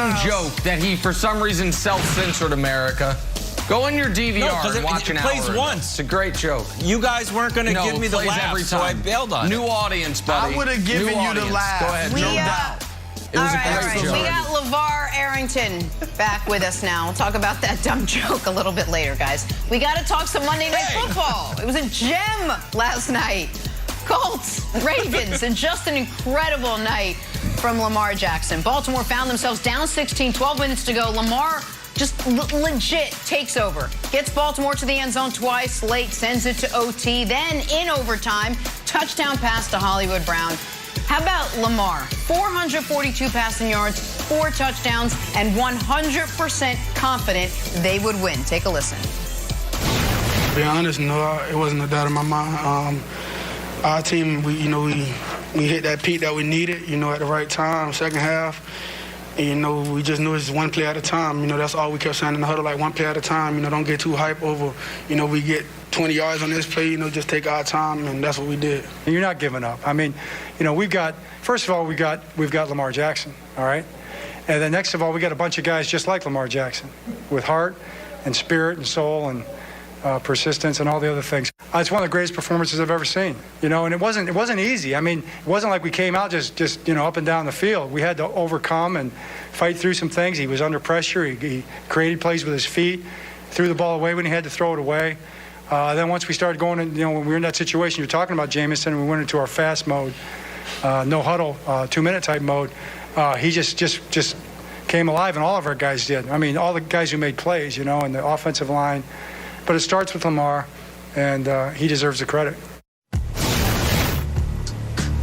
amazing joke that he, for some reason, self-censored America. Go on your DVR and watch an hour. It plays once. It's a great joke. You guys weren't going to give me the laugh, so I bailed on it. New audience, buddy. I would have given you the laugh. Go ahead, no doubt. It was a great joke. We got Lamar Arrington back with us now. We'll talk about that dumb joke a little bit later, guys. We got to talk some Monday Night Football. It was a gem last night. Colts, Ravens, and just an incredible night from Lamar Jackson. Baltimore found themselves down 16, 12 minutes to go. Lamar just legit takes over. Gets Baltimore to the end zone twice, late, sends it to OT. Then in overtime, touchdown pass to Hollywood Brown. How about Lamar? 442 passing yards, 4 touchdowns, and 100% confident they would win. Take a listen. To be honest, no, it wasn't a doubt in my mind. Our team, we hit that peak that we needed, at the right time, second half. And, we just knew it's one play at a time. That's all we kept saying in the huddle, like one play at a time. Don't get too hype over, we get 20 yards on this play, just take our time, and that's what we did. You're not giving up. I mean, first of all, we've got Lamar Jackson, all right? And then next of all, we got a bunch of guys just like Lamar Jackson with heart and spirit and soul and persistence and all the other things. It's one of the greatest performances I've ever seen, and it wasn't easy. I mean, it wasn't like we came out just up and down the field. We had to overcome and fight through some things. He was under pressure. He created plays with his feet, threw the ball away when he had to throw it away. Then once we started going, when we were in that situation you're talking about, Jameson, we went into our fast mode, no huddle, 2-minute type mode. He just came alive, and all of our guys did. I mean, all the guys who made plays, and the offensive line. But it starts with Lamar, and he deserves the credit.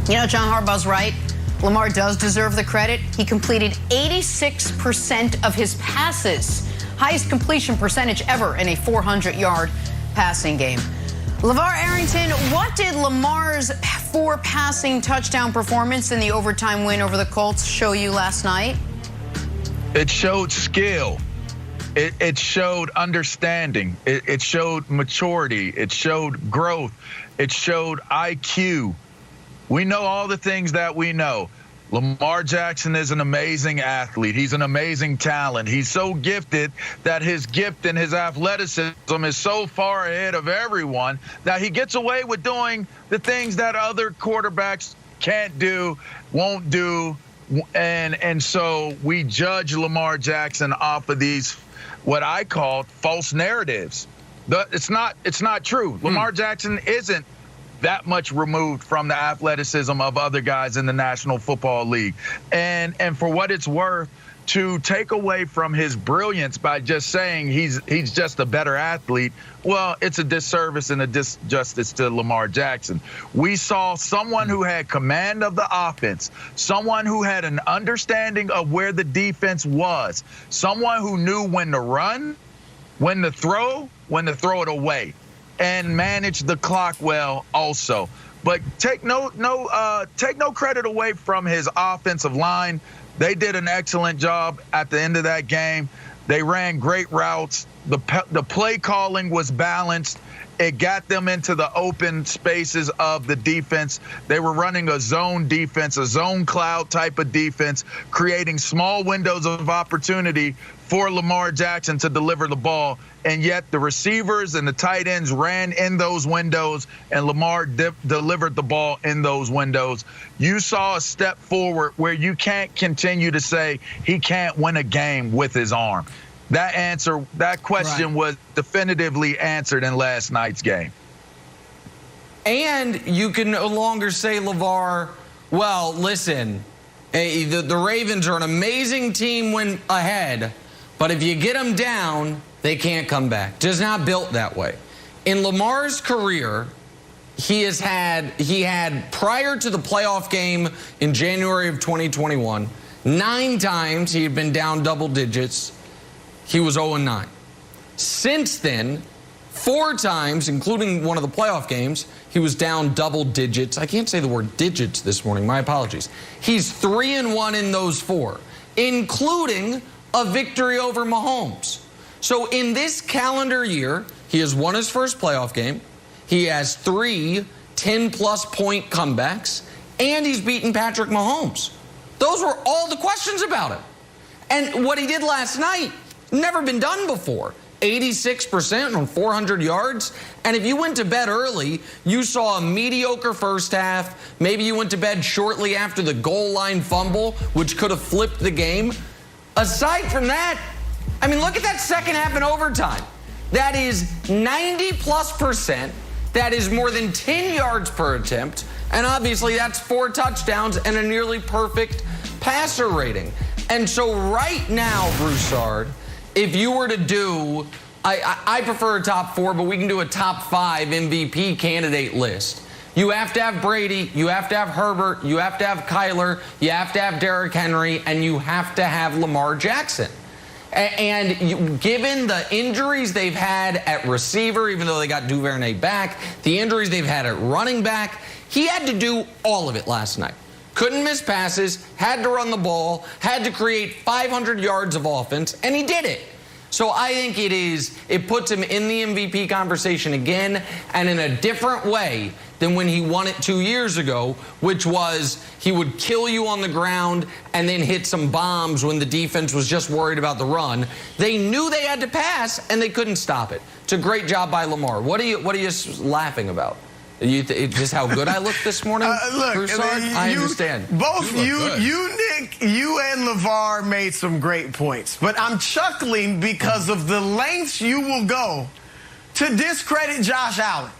John Harbaugh's right. Lamar does deserve the credit. He completed 86% of his passes, highest completion percentage ever in a 400-yard passing game. LeVar Arrington, what did Lamar's 4 passing touchdown performance in the overtime win over the Colts show you last night? It showed skill. It showed understanding. It showed maturity. It showed growth. It showed IQ. We know all the things that we know. Lamar Jackson is an amazing athlete. He's an amazing talent. He's so gifted that his gift and his athleticism is so far ahead of everyone that he gets away with doing the things that other quarterbacks can't do, won't do. And so we judge Lamar Jackson off of these, what I call false narratives. It's not true. Lamar Jackson isn't that much removed from the athleticism of other guys in the National Football League. And for what it's worth, to take away from his brilliance by just saying he's just a better athlete, well, it's a disservice and a disjustice to Lamar Jackson. We saw someone who had command of the offense, someone who had an understanding of where the defense was, someone who knew when to run, when to throw it away, and manage the clock well also. But take no credit away from his offensive line. They did an excellent job at the end of that game. They ran great routes. The play calling was balanced. It got them into the open spaces of the defense. They were running a zone defense, a zone cloud type of defense, creating small windows of opportunity for Lamar Jackson to deliver the ball. And yet the receivers and the tight ends ran in those windows, and Lamar delivered the ball in those windows. You saw a step forward where you can't continue to say he can't win a game with his arm. That question was definitively answered in last night's game. And you can no longer say, LeVar, well, listen, the Ravens are an amazing team when ahead, but if you get them down, they can't come back. Just not built that way. In Lamar's career, he had prior to the playoff game in January of 2021, 9 times he had been down double digits. He was 0-9. Since then, 4 times, including one of the playoff games, he was down double digits. I can't say the word digits this morning. My apologies. He's 3-1 in those 4, including a victory over Mahomes. So in this calendar year, he has won his first playoff game. He has 3 10-plus point comebacks, and he's beaten Patrick Mahomes. Those were all the questions about him. And what he did last night, never been done before. 86% on 400 yards. And if you went to bed early, you saw a mediocre first half. Maybe you went to bed shortly after the goal line fumble, which could have flipped the game. Aside from that, I mean, look at that second half in overtime. That is 90+%. That is more than 10 yards per attempt. And obviously that's 4 touchdowns and a nearly perfect passer rating. And so right now, Broussard, if you were to do, I prefer a top 4, but we can do a top 5 MVP candidate list. You have to have Brady, you have to have Herbert, you have to have Kyler, you have to have Derrick Henry, and you have to have Lamar Jackson. And given the injuries they've had at receiver, even though they got Duvernay back, the injuries they've had at running back, he had to do all of it last night. Couldn't miss passes, had to run the ball, had to create 500 yards of offense, and he did it. So I think it puts him in the MVP conversation again, and in a different way than when he won it 2 years ago, which was he would kill you on the ground and then hit some bombs when the defense was just worried about the run. They knew they had to pass, and they couldn't stop it. It's a great job by Lamar. What are you laughing about? Just how good I looked this morning? Look, Broussard? I understand. Both you, Nick, you and LeVar made some great points. But I'm chuckling because of the lengths you will go to discredit Josh Allen.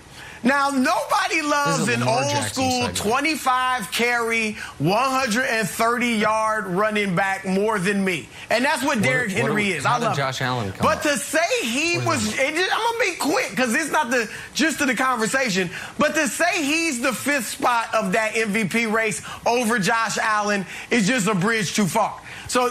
Now, nobody loves an old-school 25-carry, 130-yard running back more than me. And that's what Derrick Henry is. I love Josh Allen come But to say he was, I'm going to be quick because it's not the gist of the conversation, but to say he's the 5th spot of that MVP race over Josh Allen is just a bridge too far. So,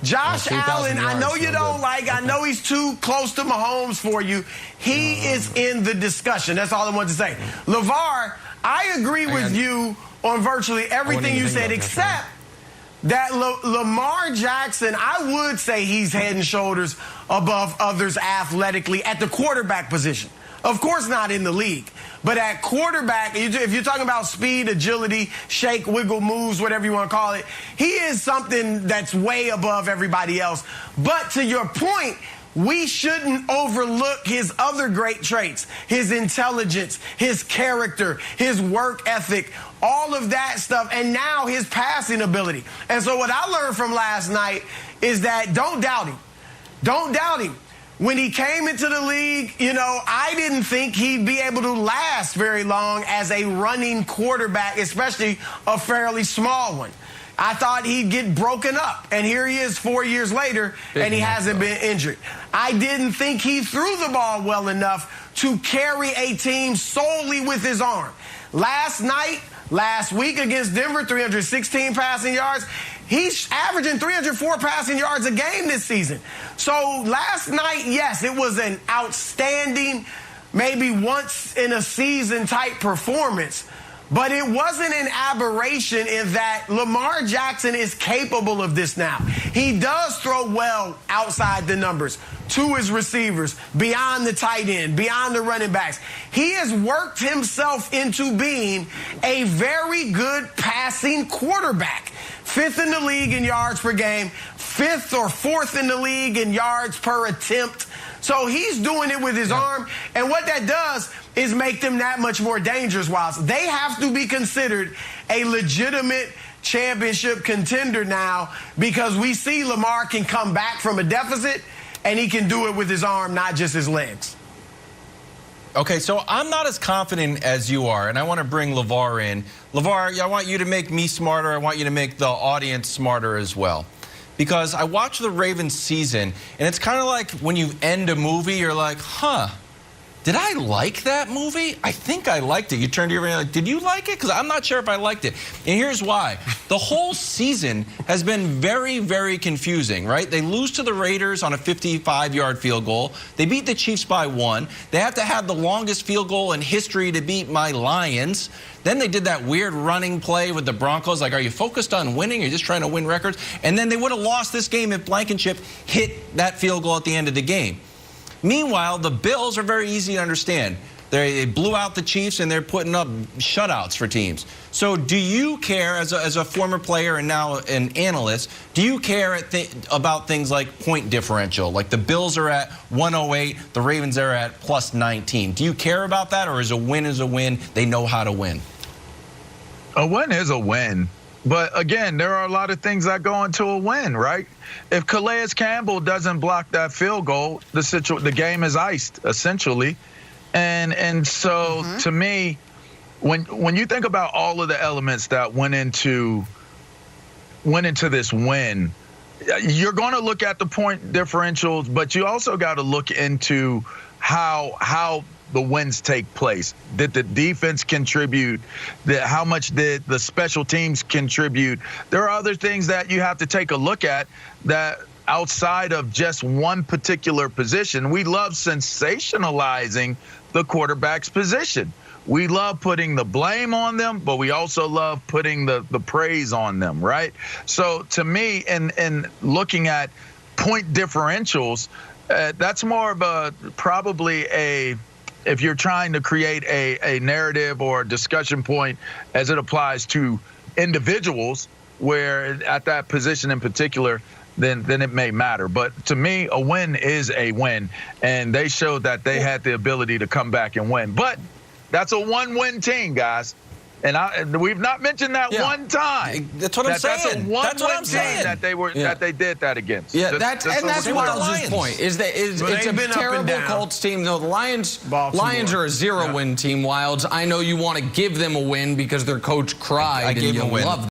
Josh Allen, I know you don't like, I know he's too close to Mahomes for you. He is in the discussion. That's all I want to say. LeVar, I agree with you on virtually everything you said, except that Lamar Jackson, I would say he's head and shoulders above others athletically at the quarterback position. Of course not in the league. But at quarterback, if you're talking about speed, agility, shake, wiggle, moves, whatever you want to call it, he is something that's way above everybody else. But to your point, we shouldn't overlook his other great traits, his intelligence, his character, his work ethic, all of that stuff, and now his passing ability. And so what I learned from last night is that don't doubt him. Don't doubt him. When he came into the league, I didn't think he'd be able to last very long as a running quarterback, especially a fairly small one. I thought he'd get broken up, and here he is 4 years later, and he hasn't been injured. I didn't think he threw the ball well enough to carry a team solely with his arm. Last week against Denver, 316 passing yards. He's averaging 304 passing yards a game this season. So last night, yes, it was an outstanding, maybe once in a season type performance. But it wasn't an aberration in that Lamar Jackson is capable of this now. He does throw well outside the numbers to his receivers, beyond the tight end, beyond the running backs. He has worked himself into being a very good passing quarterback. 5th in the league in yards per game, 5th or 4th in the league in yards per attempt. So he's doing it with his arm. And what that does is make them that much more dangerous. Whilst they have to be considered a legitimate championship contender now, because we see Lamar can come back from a deficit and he can do it with his arm, not just his legs. Okay, so I'm not as confident as you are, and I want to bring LeVar in. LeVar, I want you to make me smarter. I want you to make the audience smarter as well. Because I watch the Ravens season, and it's kind of like when you end a movie, you're like, did I like that movie? I think I liked it. You turned to your friend like, did you like it? Because I'm not sure if I liked it. And here's why. The whole season has been very, very confusing, right? They lose to the Raiders on a 55-yard field goal. They beat the Chiefs by 1. They have to have the longest field goal in history to beat my Lions. Then they did that weird running play with the Broncos. Like, are you focused on winning? Or are you just trying to win records? And then they would have lost this game if Blankenship hit that field goal at the end of the game. Meanwhile, the Bills are very easy to understand. They blew out the Chiefs, and they're putting up shutouts for teams. So do you care, as a former player and now an analyst, do you care about things like point differential? Like the Bills are at 108, the Ravens are at plus 19. Do you care about that, or is a win? They know how to win? A win is a win. But again, there are a lot of things that go into a win, right? If Calais Campbell doesn't block that field goal, the game is iced, essentially. And so to me, when you think about all of the elements that went into this win, you're going to look at the point differentials, but you also got to look into how the wins take place. Did the defense contribute? How much did the special teams contribute? There are other things that you have to take a look at that outside of just one particular position. We love sensationalizing the quarterback's position. We love putting the blame on them, but we also love putting the praise on them, right? So to me, in looking at point differentials, that's more of probably if you're trying to create a narrative or a discussion point as it applies to individuals, where at that position in particular, then it may matter. But to me, a win is a win, and they showed that they had the ability to come back and win. But that's a one-win team, guys. And we've not mentioned that one time. That's what I'm saying. That's a one-win team that they did that against. Yeah, that's Wilds' point. It's a terrible Colts team. No, the Lions are a 0-win team, Wilds. I know you want to give them a win because their coach cried and you love them.